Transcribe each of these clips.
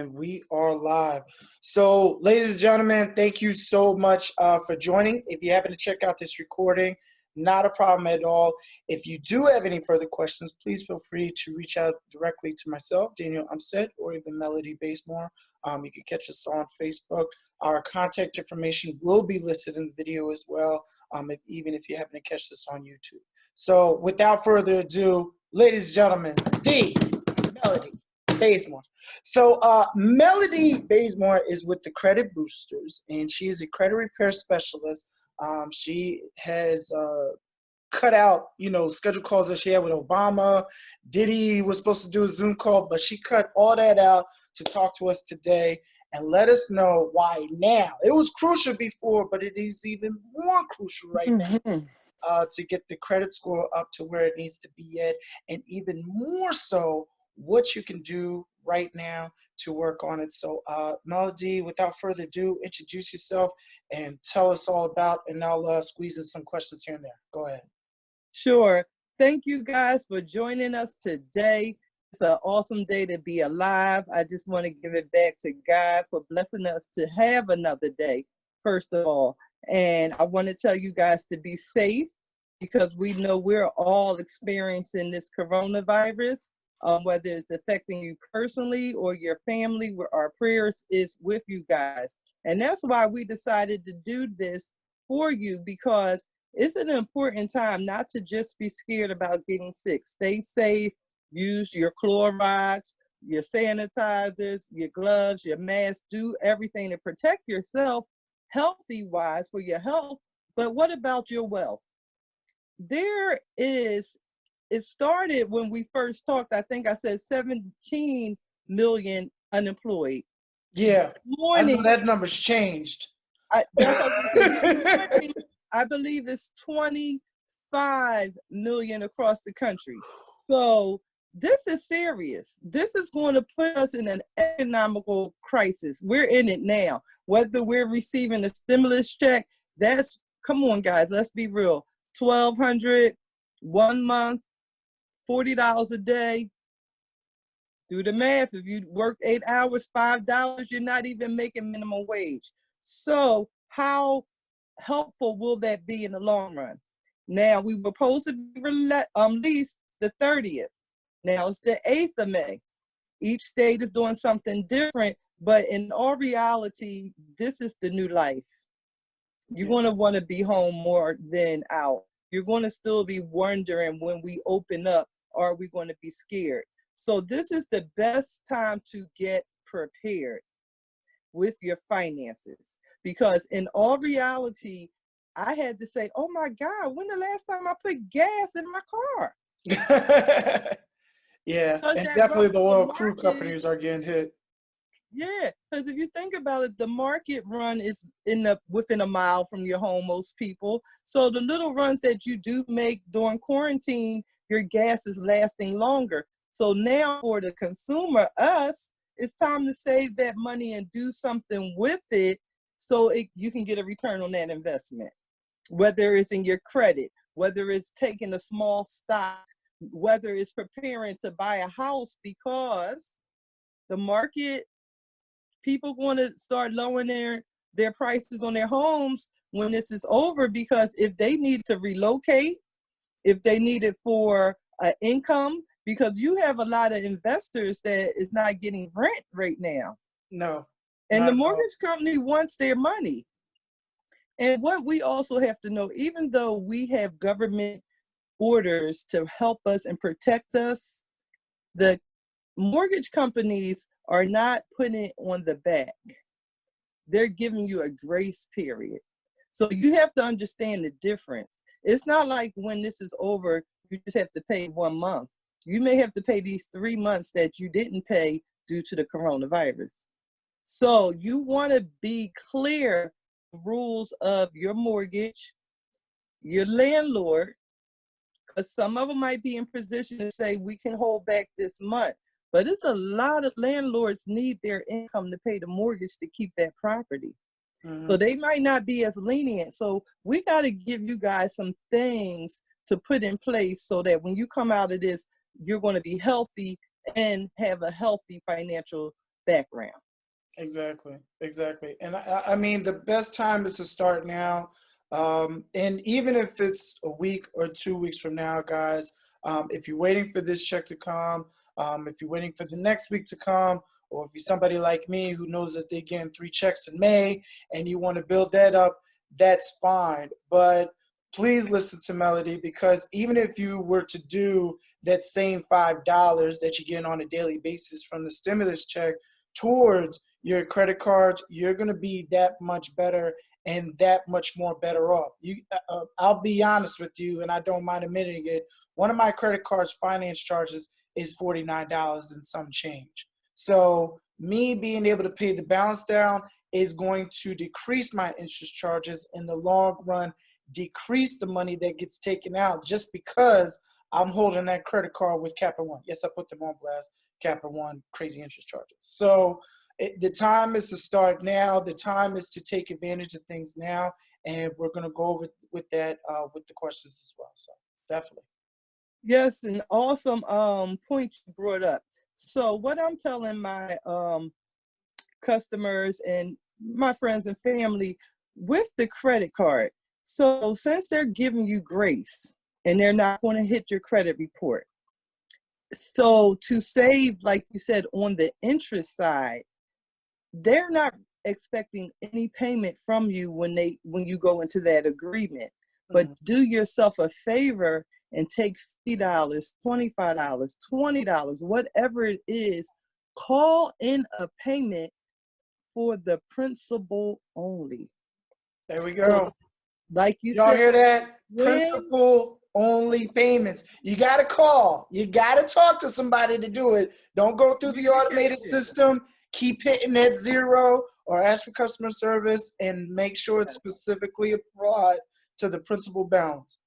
And we are live. So, ladies and gentlemen, thank you so much for joining. If you happen to check out this recording, not a problem at all. If you do have any further questions, please feel free to reach out directly to myself, Daniel Umstead, or even Melody Baysmore. You can catch us on Facebook. Our contact information will be listed in the video as well, even if you happen to catch this on YouTube. So, without further ado, ladies and gentlemen, the Melody Baysmore. So Melody Baysmore is with the Credit Boosters, and she is a credit repair specialist. She has cut out, scheduled calls that she had with Obama. Diddy was supposed to do a Zoom call, but she cut all that out to talk to us today and let us know why now. It was crucial before, but it is even more crucial right now. To get the credit score up to where it needs to be at, and even more so, what you can do right now to work on it. So, Melody, without further ado, introduce yourself and tell us all about, and I'll squeeze in some questions here and there. Go ahead. Sure. Thank you guys for joining us today. It's an awesome day to be alive. I just want to give it back to God for blessing us to have another day, first of all. And I want to tell you guys to be safe, because we know we're all experiencing this coronavirus, whether it's affecting you personally or your family. Where our prayers is with you guys. And that's why we decided to do this for you, because it's an important time not to just be scared about getting sick. Stay safe, use your Clorox, your sanitizers, your gloves, your mask, do everything to protect yourself healthy-wise for your health. But what about your wealth? It started when we first talked, I think I said 17 million unemployed. Yeah, I know that number's changed. I believe it's 25 million across the country. So this is serious. This is going to put us in an economical crisis. We're in it now. Whether we're receiving a stimulus check, come on, guys, let's be real. $1,200 1 month, $40 a day. Do the math. If you work 8 hours, $5, you're not even making minimum wage. So how helpful will that be in the long run? Now, we were supposed to be released the 30th. Now it's the 8th of May. Each state is doing something different, but in all reality, this is the new life. You're going to want to be home more than out. You're going to still be wondering, when we open up, are we going to be scared? So this is the best time to get prepared with your finances, because in all reality, I had to say, oh my God, when the last time I put gas in my car? Yeah, and definitely the oil crew companies are getting hit. Yeah, because if you think about it, the market run is within a mile from your home, most people. So the little runs that you do make during quarantine, your gas is lasting longer. So now for the consumer, it's time to save that money and do something with it, so you can get a return on that investment. Whether it's in your credit, whether it's taking a small stock, whether it's preparing to buy a house, because the market, people want to start lowering their prices on their homes when this is over, because if they need to relocate, if they need it for income, because you have a lot of investors that is not getting rent right now. No. And the mortgage company wants their money. And what we also have to know, even though we have government orders to help us and protect us, the mortgage companies are not putting it on the back. They're giving you a grace period. So you have to understand the difference. It's not like when this is over, you just have to pay 1 month. You may have to pay these 3 months that you didn't pay due to the coronavirus. So you want to be clear the rules of your mortgage, your landlord, because some of them might be in position to say, we can hold back this month. But it's a lot of landlords need their income to pay the mortgage to keep that property. So they might not be as lenient. So we got to give you guys some things to put in place so that when you come out of this, you're going to be healthy and have a healthy financial background. Exactly, exactly. And I mean, the best time is to start now. And even if it's a week or 2 weeks from now, guys, if you're waiting for this check to come, if you're waiting for the next week to come, or if you're somebody like me who knows that they're getting 3 checks in May and you want to build that up, that's fine. But please listen to Melody, because even if you were to do that same $5 that you get on a daily basis from the stimulus check towards your credit cards, you're going to be that much better and that much more better off. I'll be honest with you, and I don't mind admitting it. One of my credit cards finance charges is $49 and some change. So me being able to pay the balance down is going to decrease my interest charges in the long run, decrease the money that gets taken out just because I'm holding that credit card with Capital One. Yes, I put them on blast. Capital One, crazy interest charges. So the time is to start now. The time is to take advantage of things now, and we're going to go over with that with the questions as well. So definitely. Yes, an awesome point you brought up. So what I'm telling my customers and my friends and family with the credit card. So since they're giving you grace and they're not going to hit your credit report, so to save, like you said, on the interest side, they're not expecting any payment from you when you go into that agreement. But do yourself a favor and take $50, $25, $20, whatever it is, call in a payment for the principal only. There we go. So, like you Y'all said, hear that? when Principal only payments. You got to call. You got to talk to somebody to do it. Don't go through the automated system. Keep hitting that 0 or ask for customer service and make sure it's specifically applied to the principal balance.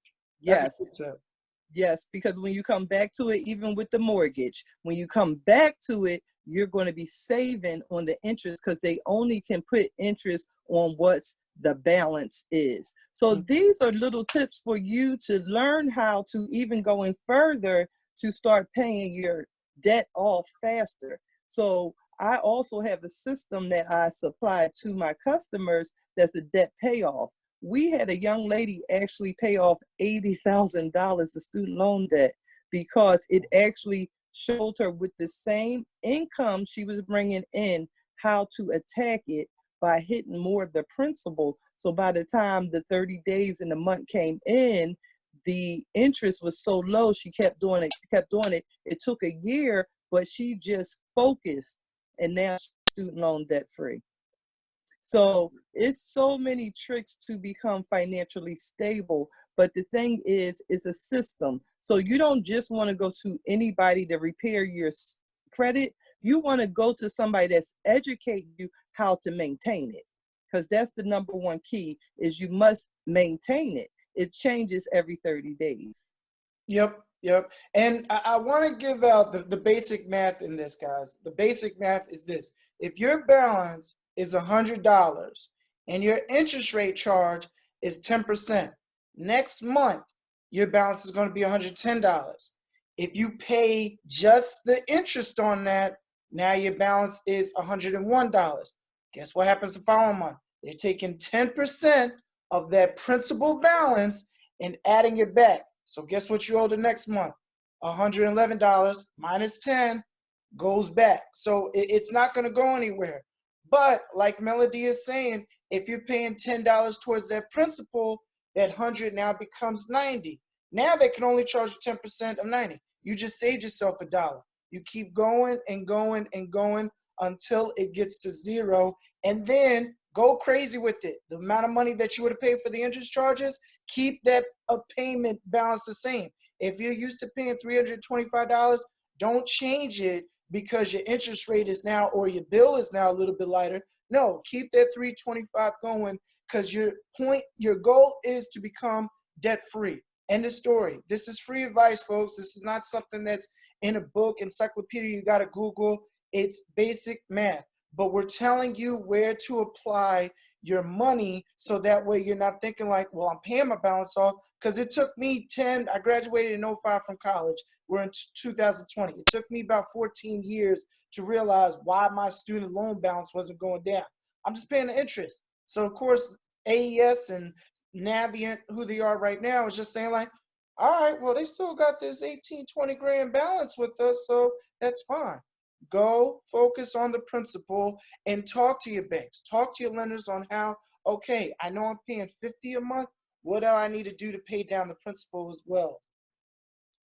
That's a good tip. Yes, because when you come back to it, even with the mortgage, when you come back to it, you're going to be saving on the interest because they only can put interest on what's the balance is. So these are little tips for you to learn how to even going further to start paying your debt off faster. So I also have a system that I supply to my customers that's a debt payoff. We had a young lady actually pay off $80,000 of student loan debt because it actually showed her with the same income she was bringing in how to attack it by hitting more of the principal. So by the time the 30 days in the month came in, the interest was so low, she kept doing it. It took a year, but she just focused, and now she's student loan debt free. So it's so many tricks to become financially stable. But the thing is, it's a system. So you don't just want to go to anybody to repair your credit. You want to go to somebody that's educating you how to maintain it. Because that's the number one key is you must maintain it. It changes every 30 days. Yep. And I want to give out the basic math in this, guys. The basic math is this. If your balance is $100 and your interest rate charge is 10%, next month, your balance is going to be $110. If you pay just the interest on that, now your balance is $101. Guess what happens the following month? They're taking 10% of that principal balance and adding it back. So guess what you owe the next month? $111 minus 10 goes back. So it's not going to go anywhere. But like Melody is saying, if you're paying $10 towards that principal, that 100 now becomes 90. Now they can only charge you 10% of 90. You just saved yourself $1. You keep going and going and going until it gets to 0, and then go crazy with it. The amount of money that you would have paid for the interest charges, keep that payment balance the same. If you're used to paying $325, don't change it because your interest rate is now, or your bill is now a little bit lighter. No, keep that $325 going because your goal is to become debt-free. End of story. This is free advice, folks. This is not something that's in a book, encyclopedia you got to Google. It's basic math. but we're telling you where to apply your money, so that way you're not thinking like, well, I'm paying my balance off. Because it took me I graduated in '05 from college. We're in 2020. It took me about 14 years to realize why my student loan balance wasn't going down. I'm just paying the interest. So, of course, AES and Navient, who they are right now, is just saying like, all right, well, they still got this 18, 20 grand balance with us, so that's fine. Go focus on the principal and talk to your banks. Talk to your lenders on how, okay, I know I'm paying $50 a month. What do I need to do to pay down the principal as well?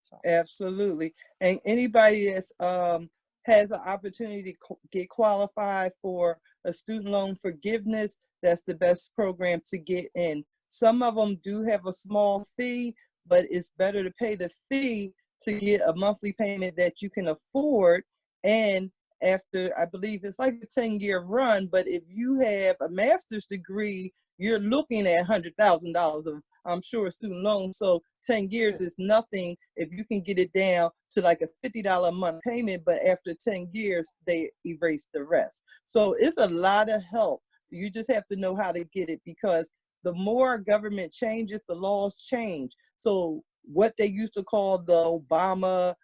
So. Absolutely. And anybody that's has an opportunity to get qualified for a student loan forgiveness, that's the best program to get in. Some of them do have a small fee, but it's better to pay the fee to get a monthly payment that you can afford. And after, I believe it's like a 10-year run, but if you have a master's degree, you're looking at $100,000 of, I'm sure, student loan. So 10 years is nothing if you can get it down to like a $50 a month payment, but after 10 years, they erase the rest. So it's a lot of help. You just have to know how to get it, because the more government changes, the laws change. So what they used to call the Obama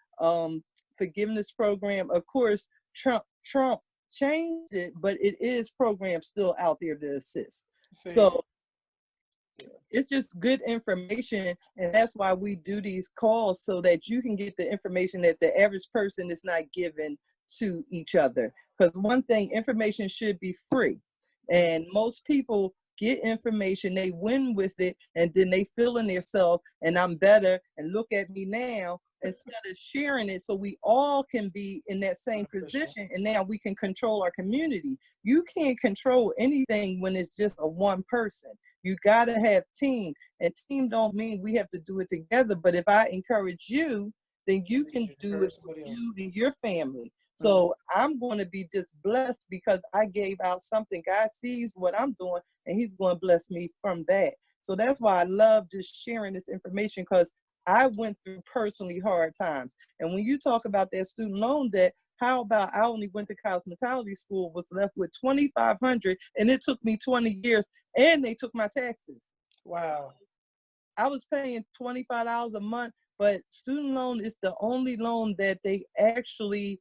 forgiveness program, of course, Trump changed it, but it is programs still out there to assist. So it's just good information, and that's why we do these calls, so that you can get the information that the average person is not given to each other. Because one thing, information should be free, and most people get information, they win with it, and then they feel in themselves, and I'm better, and look at me now, instead of sharing it so we all can be in that same position, and now we can control our community. You can't control anything when it's just a one person. You got to have team, and team don't mean we have to do it together, but if I encourage you, then you can do it with you and your family. So I'm going to be just blessed because I gave out something. God sees what I'm doing, and he's going to bless me from that. So that's why I love just sharing this information, because I went through personally hard times. And when you talk about that student loan debt, how about I only went to cosmetology school, was left with $2,500, and it took me 20 years, and they took my taxes. Wow. I was paying $25 a month, but student loan is the only loan that they actually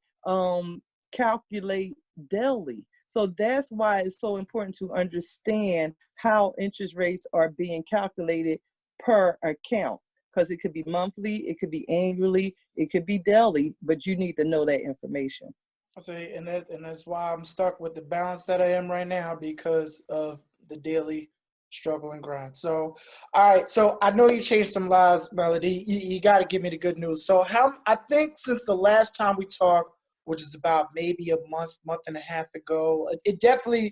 calculate daily. So that's why it's so important to understand how interest rates are being calculated per account, because it could be monthly, it could be annually, it could be daily, but you need to know that information. See, and that's why I'm stuck with the balance that I am right now, because of the daily struggle and grind. So, all right. So I know you changed some lives, Melody. You got to give me the good news. So I think since the last time we talked, which is about maybe a month and a half ago, it definitely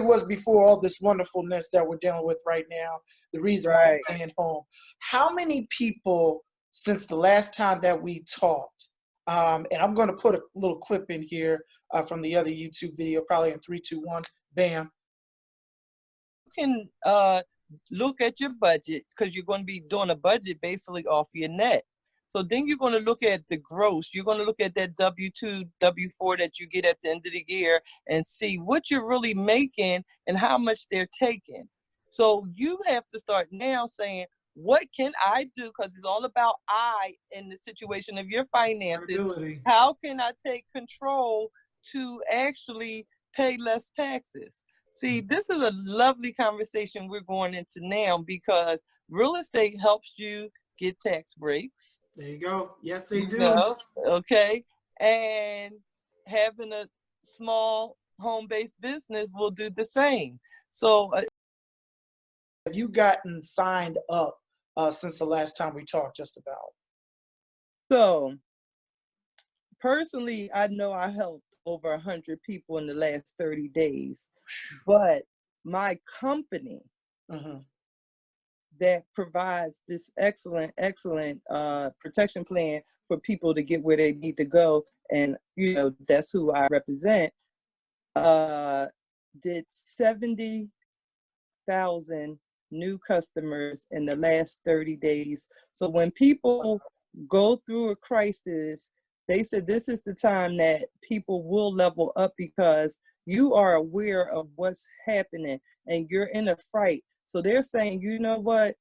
was before all this wonderfulness that we're dealing with right now. The reason why I'm staying home. How many people since the last time that we talked? And I'm going to put a little clip in here from the other YouTube video, probably in 3, 2, 1. Bam. You can look at your budget, because you're going to be doing a budget basically off your net. So then you're going to look at the gross. You're going to look at that W-2, W-4 that you get at the end of the year, and see what you're really making and how much they're taking. So you have to start now saying, what can I do? Because it's all about I in the situation of your finances. How can I take control to actually pay less taxes? See, this is a lovely conversation we're going into now, because real estate helps you get tax breaks. There you go. Yes, they do. Okay. And having a small home-based business will do the same. So have you gotten signed up since the last time we talked, just about? So personally, I know I helped over 100 people in the last 30 days, but my company that provides this excellent protection plan for people to get where they need to go, and that's who I represent, did 70,000 new customers in the last 30 days. So when people go through a crisis, they said this is the time that people will level up, because you are aware of what's happening and you're in a fright. So they're saying, you know what?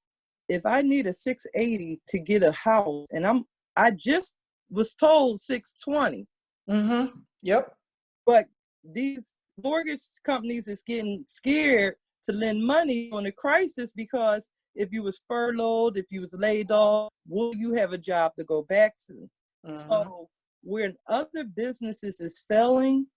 If I need a 680 to get a house and I just was told 620. Mm-hmm. Yep. But these mortgage companies is getting scared to lend money on a crisis because if you was furloughed, if you was laid off, will you have a job to go back to? Mm-hmm. So when other businesses is failing,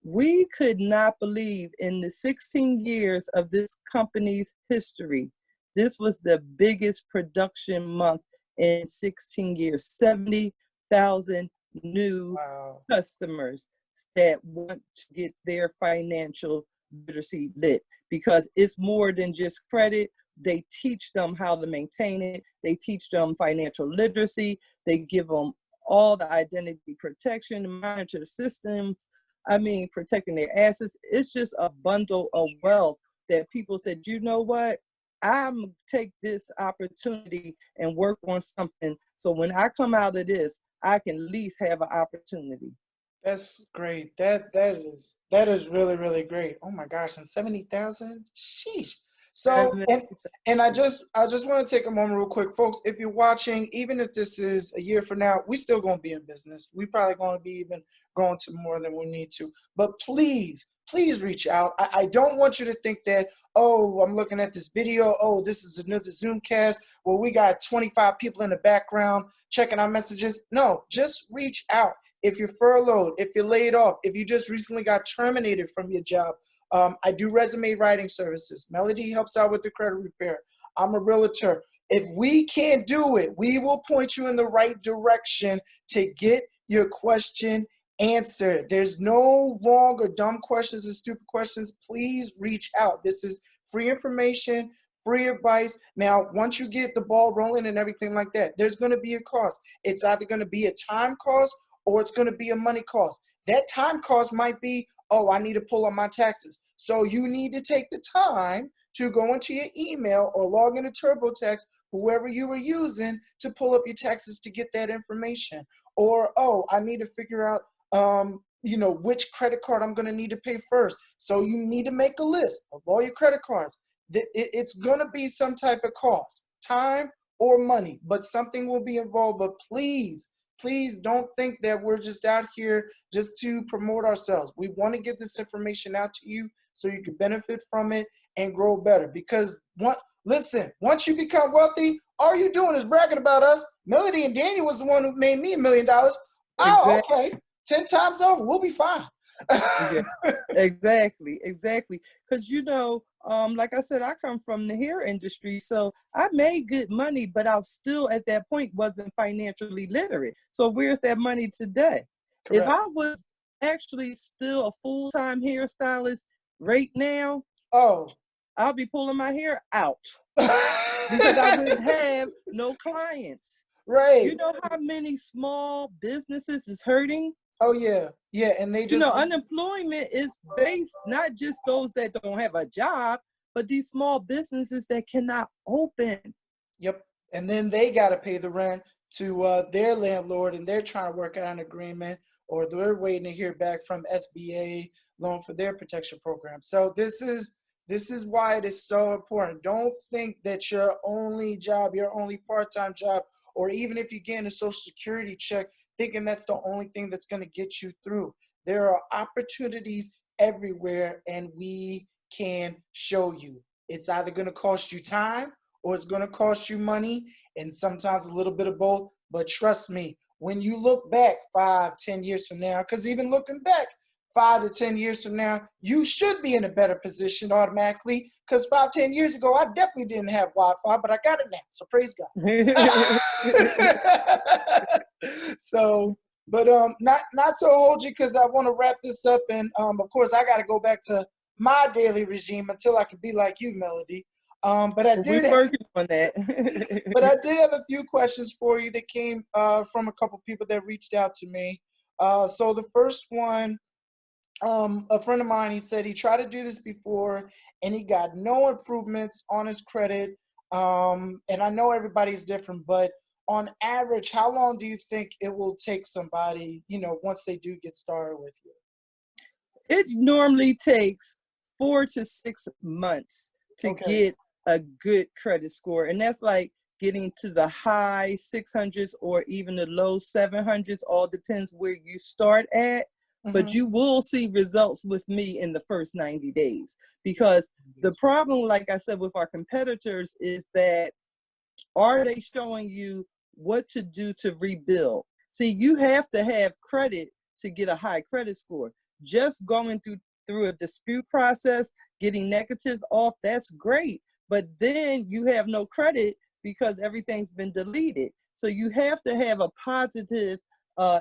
we could not believe in the 16 years of this company's history, this was the biggest production month in 16 years, 70,000 new Wow. customers that want to get their financial literacy lit, because it's more than just credit. They teach them how to maintain it. They teach them financial literacy. They give them all the identity protection, monitor systems. I mean, protecting their assets. It's just a bundle of wealth that people said, you know what? I'm take this opportunity and work on something. So when I come out of this, I can at least have an opportunity. That's great. That is really, really great. Oh my gosh, and 70,000? Sheesh. So and I just want to take a moment real quick, folks. If you're watching, even if this is a year from now, we still gonna be in business. We probably gonna be even going to more than we need to. But please, please reach out. I don't want you to think that, oh, I'm looking at this video. Oh, this is another Zoom cast where we got 25 people in the background checking our messages. No, just reach out. If you're furloughed, if you're laid off, if you just recently got terminated from your job, I do resume writing services. Melody helps out with the credit repair. I'm a realtor. If we can't do it, we will point you in the right direction to get your question answered. There's no wrong or dumb questions or stupid questions. Please reach out. This is free information, free advice. Now, once you get the ball rolling and everything like that, there's going to be a cost. It's either going to be a time cost or it's going to be a money cost. That time cost might be, oh, I need to pull up my taxes. So you need to take the time to go into your email or log into TurboTax, whoever you were using, to pull up your taxes to get that information. Or, oh, I need to figure out, which credit card I'm going to need to pay first. So you need to make a list of all your credit cards. It's going to be some type of cost, time or money, but something will be involved. But please don't think that we're just out here just to promote ourselves. We want to get this information out to you so you can benefit from it and grow better. Because once you become wealthy, all you're doing is bragging about us. Melody and Daniel was the one who made me $1 million. Oh, Exactly. okay. 10 times over, we'll be fine. Yeah, exactly. Because like I said, I come from the hair industry, so I made good money, but I still at that point wasn't financially literate. So where's that money today? If Correct. I was actually still a full-time hairstylist right now, Oh. I'll be pulling my hair out because I wouldn't have no clients. Right. You know how many small businesses is hurting? Oh, yeah. Yeah, and they just... unemployment is based not just those that don't have a job, but these small businesses that cannot open. Yep. And then they got to pay the rent to their landlord, and they're trying to work out an agreement, or they're waiting to hear back from SBA loan for their protection program. So this is why it is so important. Don't think that your only job, your only part-time job, or even if you're getting a Social Security check, thinking that's the only thing that's going to get you through. There are opportunities everywhere, and we can show you. It's either going to cost you time or it's going to cost you money, and sometimes a little bit of both. But trust me, when you look back 5-10 years from now, because even looking back 5 to 10 years from now, you should be in a better position automatically, because 5-10 years ago, I definitely didn't have Wi-Fi, but I got it now, so praise God. So, but not to hold you, because I want to wrap this up, and of course I got to go back to my daily regime until I can be like you, Melody. But I did We're working on that. but I did have a few questions for you that came from a couple people that reached out to me. So the first one, a friend of mine, he said he tried to do this before and he got no improvements on his credit. And I know everybody's different, but on average, how long do you think it will take somebody, once they do get started with you? It normally takes 4 to 6 months to Okay. get a good credit score. And that's like getting to the high 600s or even the low 700s. All depends where you start at. But you will see results with me in the first 90 days. Because the problem, like I said, with our competitors is that, are they showing you what to do to rebuild? See, you have to have credit to get a high credit score. Just going through a dispute process, getting negative off, that's great. But then you have no credit because everything's been deleted. So you have to have a positive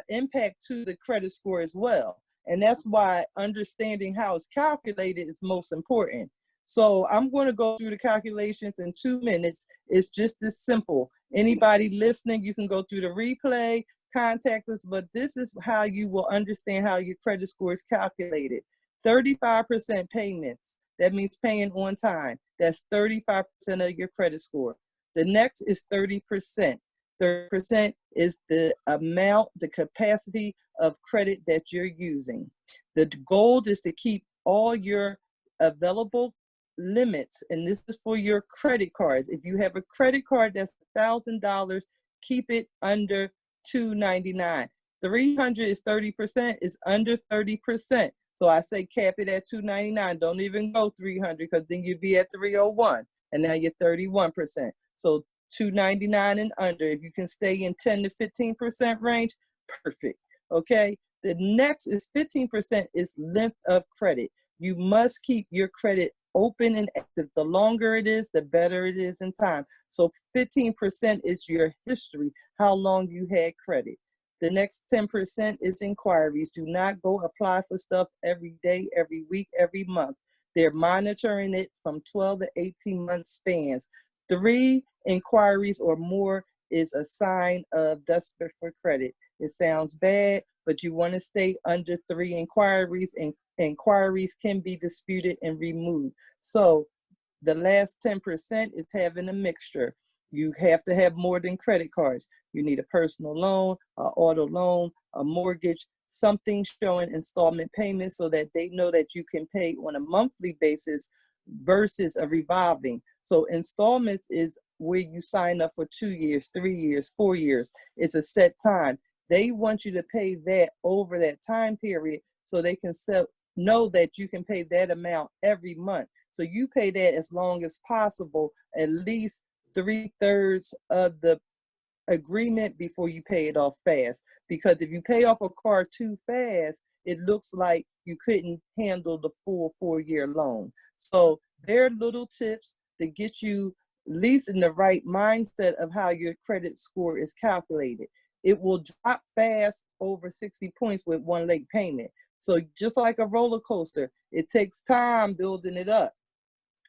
impact to the credit score as well. And that's why understanding how it's calculated is most important. So I'm going to go through the calculations in 2 minutes. It's just as simple. Anybody listening, you can go through the replay, contact us, but this is how you will understand how your credit score is calculated. 35% payments. That means paying on time. That's 35% of your credit score. The next is 30%. 30% is the amount, the capacity of credit that you're using. The goal is to keep all your available limits, and this is for your credit cards. If you have a credit card that's $1,000, keep it under $299. 300 is 30%, is under 30%. So I say cap it at $299. Don't even go 300 because then you'd be at 301, and now you're 31%. So $299 and under. If you can stay in 10 to 15% range, perfect. Okay. The next is 15% is length of credit. You must keep your credit open and active. The longer it is, the better it is in time. So 15% is your history, how long you had credit. The next 10% is inquiries. Do not go apply for stuff every day, every week, every month. They're monitoring it from 12 to 18 month spans. 3 inquiries or more is a sign of desperate for credit. It sounds bad, but you want to stay under 3 inquiries, and inquiries can be disputed and removed. So the last 10% is having a mixture. You have to have more than credit cards. You need a personal loan, an auto loan, a mortgage, something showing installment payments so that they know that you can pay on a monthly basis versus a revolving. So installments is where you sign up for 2 years, 3 years, 4 years. It's a set time. They want you to pay that over that time period so they can know that you can pay that amount every month. So you pay that as long as possible, at least 3/3 of the agreement before you pay it off fast. Because if you pay off a car too fast, it looks like you couldn't handle the full 4-year loan. So there are little tips to get you at least in the right mindset of how your credit score is calculated. It will drop fast over 60 points with one late payment. So just like a roller coaster, it takes time building it up.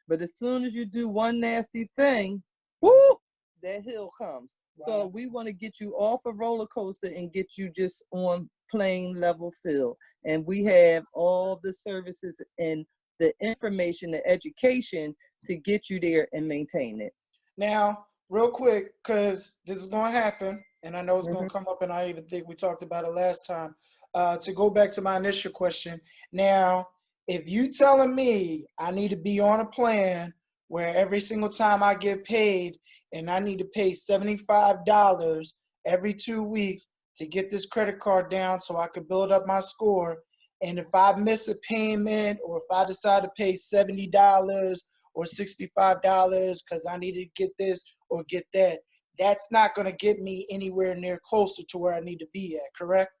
But as soon as you do one nasty thing, whoo, that hill comes. Wow. So we want to get you off a roller coaster and get you just on plain level field. And we have all the services and the information, the education to get you there and maintain it. Now, real quick, because this is going to happen, and I know it's going to come up, and I even think we talked about it last time. To go back to my initial question, now, if you telling me I need to be on a plan where every single time I get paid and I need to pay $75 every 2 weeks to get this credit card down so I could build up my score, and if I miss a payment or if I decide to pay $70 or $65 because I need to get this or get that, that's not going to get me anywhere near closer to where I need to be at, correct?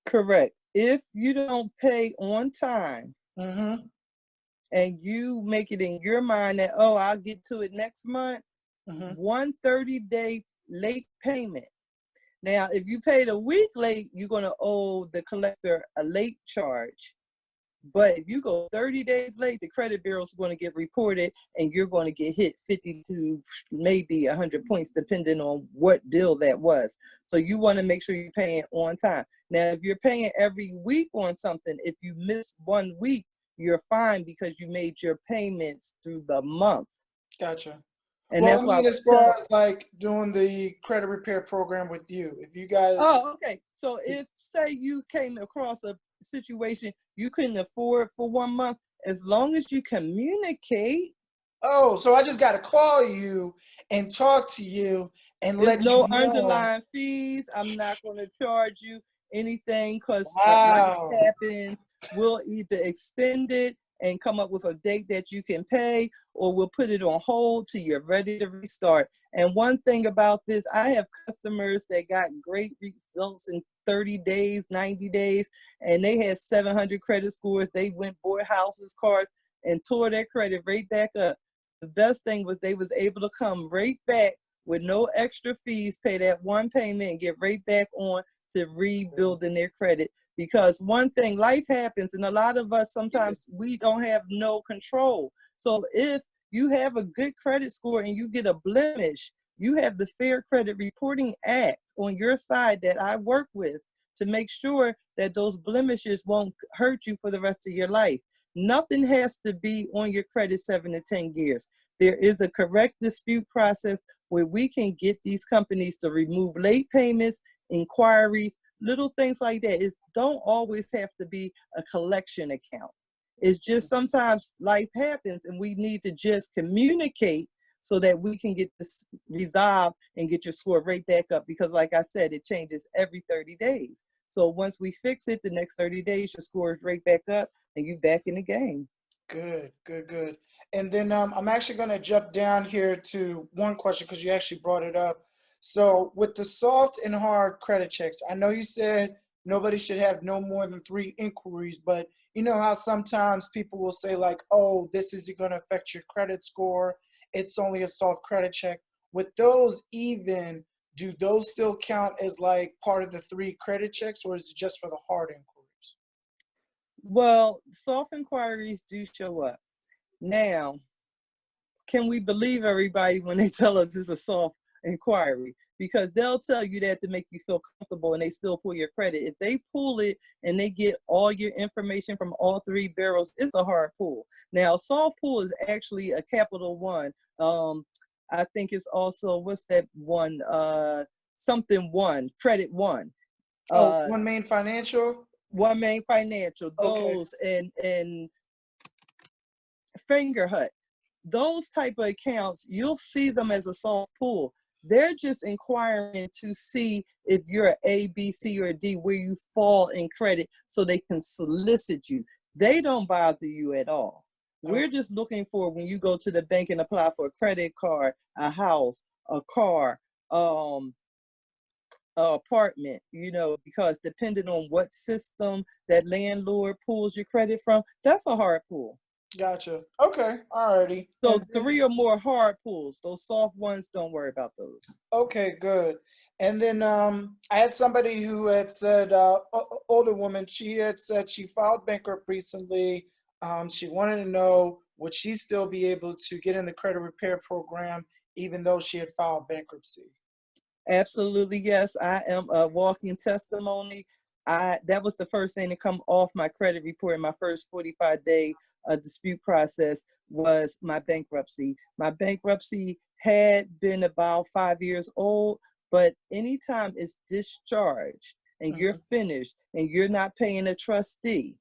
Correct. If you don't pay on time and you make it in your mind that, oh, I'll get to it next month, 1 30-day late payment. Now, if you paid a week late, you're going to owe the collector a late charge. But if you go 30 days late, the credit bureau is going to get reported and you're going to get hit 50 to maybe 100 points, depending on what bill that was. So you want to make sure you're paying on time. Now, if you're paying every week on something, if you miss 1 week, you're fine because you made your payments through the month. Gotcha. And well, that's why as far as like doing the credit repair program with you, if you guys. Oh, okay. So if say you came across a situation you couldn't afford for 1 month, as long as you communicate. Oh, so I just got to call you and talk to you and There's let you no know. underlying fees. I'm not going to charge you anything because life Wow. happens. We'll either extend it and come up with a date that you can pay, or we'll put it on hold till you're ready to restart. And one thing about this, I have customers that got great results in 30 days, 90 days, and they had 700 credit scores. They went, bought houses, cars, and tore their credit right back up. The best thing was they was able to come right back with no extra fees, pay that one payment, and get right back on to rebuilding their credit. Because one thing, life happens, and a lot of us sometimes we don't have no control. So if you have a good credit score and you get a blemish, you have the Fair Credit Reporting Act on your side that I work with to make sure that those blemishes won't hurt you for the rest of your life. Nothing has to be on your credit 7 to 10 years. There is a correct dispute process where we can get these companies to remove late payments, inquiries, little things like that. It don't always have to be a collection account. It's just sometimes life happens and we need to just communicate so that we can get this resolved and get your score right back up. Because like I said, it changes every 30 days. So once we fix it, the next 30 days, your score is right back up and you back in the game. Good, good, good. And then I'm actually going to jump down here to one question because you actually brought it up. So with the soft and hard credit checks, I know you said nobody should have no more than 3 inquiries, but you know how sometimes people will say like, oh, this isn't going to affect your credit score. It's only a soft credit check. With those even, do those still count as like part of the 3 credit checks, or is it just for the hard inquiries? Well, soft inquiries do show up. Now, can we believe everybody when they tell us it's a soft inquiry? Because they'll tell you that to make you feel comfortable and they still pull your credit. If they pull it and they get all your information from all 3 bureaus, it's a hard pull. Now, soft pull is actually a capital one. I think it's also, what's that one? Something one, credit one. Oh, Uh, One Main Financial? One Main Financial, Okay. those, and Finger Hut. Those type of accounts, you'll see them as a soft pull. They're just inquiring to see if you're A, B, C, or D, where you fall in credit so they can solicit you. They don't bother you at all. We're Okay. just looking for when you go to the bank and apply for a credit card, a house, a car, apartment, because depending on what system that landlord pulls your credit from, that's a hard pull. Gotcha. Okay. Alrighty. So And then, 3 or more hard pulls. Those soft ones, don't worry about those. okay, good. And then I had somebody who had said, older woman, she had said she filed bankrupt recently. She wanted to know would she still be able to get in the credit repair program even though she had filed bankruptcy? Absolutely, yes. I am a walking testimony. That was the first thing to come off my credit report in my first 45-day dispute process was my bankruptcy. My bankruptcy had been about 5 years old, but anytime it's discharged and you're Mhm. finished and you're not paying a trustee,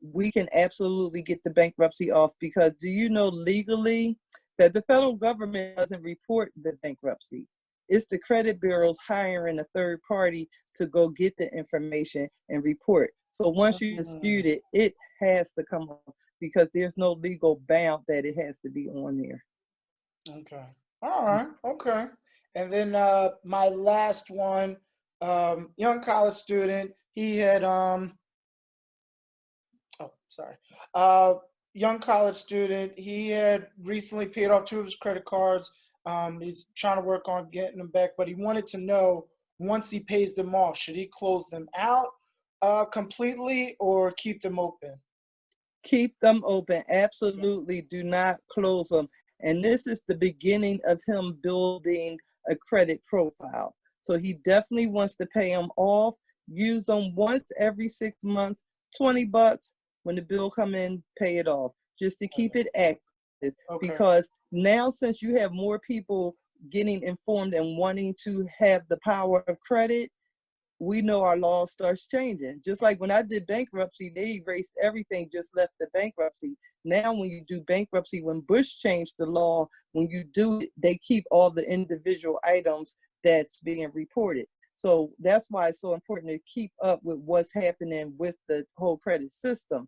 we can absolutely get the bankruptcy off. Because do you know legally that the federal government doesn't report the bankruptcy? It's the credit bureaus hiring a third party to go get the information and report. So once you dispute Mhm. it, it has to come off because there's no legal bound that it has to be on there. Okay. All right. Okay. And then my last one, young college student, he had oh, sorry. Uh, young college student. He had recently paid off 2 of his credit cards. He's trying to work on getting them back, but he wanted to know once he pays them off, should he close them out completely or keep them open? Keep them open. Absolutely do not close them. And this is the beginning of him building a credit profile. So he definitely wants to pay them off. Use them once every 6 months, $20. When the bill come in, pay it off just to keep it active. Okay. Because now, since you have more people getting informed and wanting to have the power of credit, we know our law starts changing. Just like when I did bankruptcy, they erased everything, just left the bankruptcy. Now when you do bankruptcy, when Bush changed the law, when you do it, they keep all the individual items that's being reported. So that's why it's so important to keep up with what's happening with the whole credit system.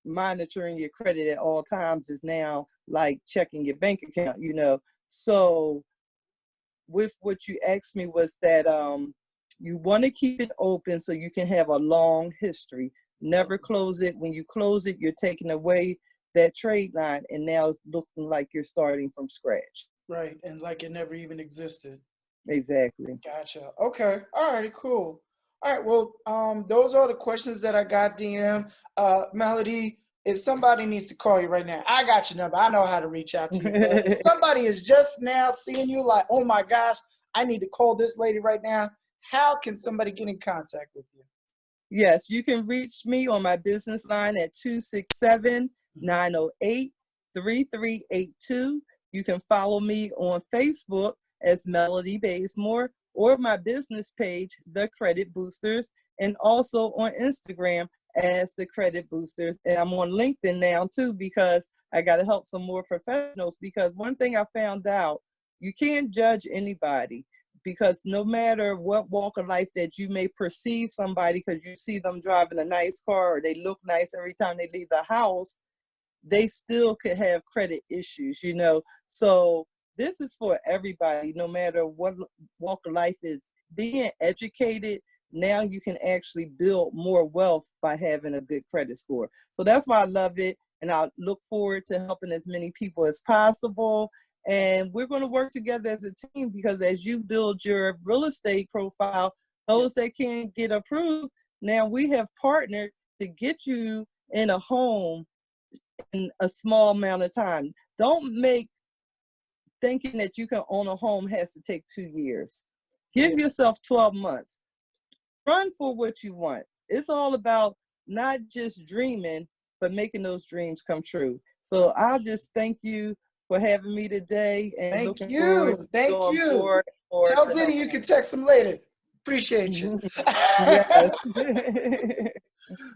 Monitoring your credit at all times is now like checking your bank account, you know. So with what you asked me was that you want to keep it open so you can have a long history. Never close it. When you close it, you're taking away that trade line, and now it's looking like you're starting from scratch. Right, and like it never even existed. Exactly. Gotcha. Okay. All right. Cool. All right. Well, those are the questions that I got, DM. Melody, if somebody needs to call you right now, I got your number. I know how to reach out to you. But if somebody is just now seeing you like, oh my gosh, I need to call this lady right now, how can somebody get in contact with you? Yes, you can reach me on my business line at 267-908-3382. You can follow me on Facebook as Melody Baysmore, or my business page, The Credit Boosters, and also on Instagram as The Credit Boosters. And I'm on LinkedIn now too, because I got to help some more professionals, because one thing I found out, you can't judge anybody, because no matter what walk of life that you may perceive somebody, because you see them driving a nice car or they look nice every time they leave the house, they still could have credit issues, you know. So this is for everybody, no matter what walk of life is. Being educated, now you can actually build more wealth by having a good credit score. So that's why I love it, and I look forward to helping as many people as possible. And we're going to work together as a team, because as you build your real estate profile, those that can't get approved, now we have partnered to get you in a home in a small amount of time. Don't make thinking that you can own a home has to take 2 years. Give yourself 12 months. Run for what you want. It's all about not just dreaming, but making those dreams come true. So I'll just thank you for having me today, and Thank looking forward you. to Thank doing you. more and more Tell to Diddy help you can text him later. Appreciate you. people. Yes.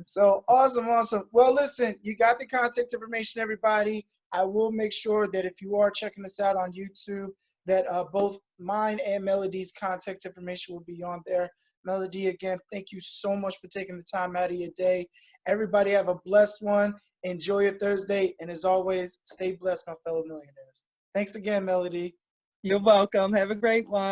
So awesome, awesome. Well, listen, you got the contact information, everybody. I will make sure that if you are checking us out on YouTube, that both mine and Melody's contact information will be on there. Melody, again, thank you so much for taking the time out of your day. Everybody have a blessed one. Enjoy your Thursday. And as always, stay blessed, my fellow millionaires. Thanks again, Melody. You're welcome. Have a great one.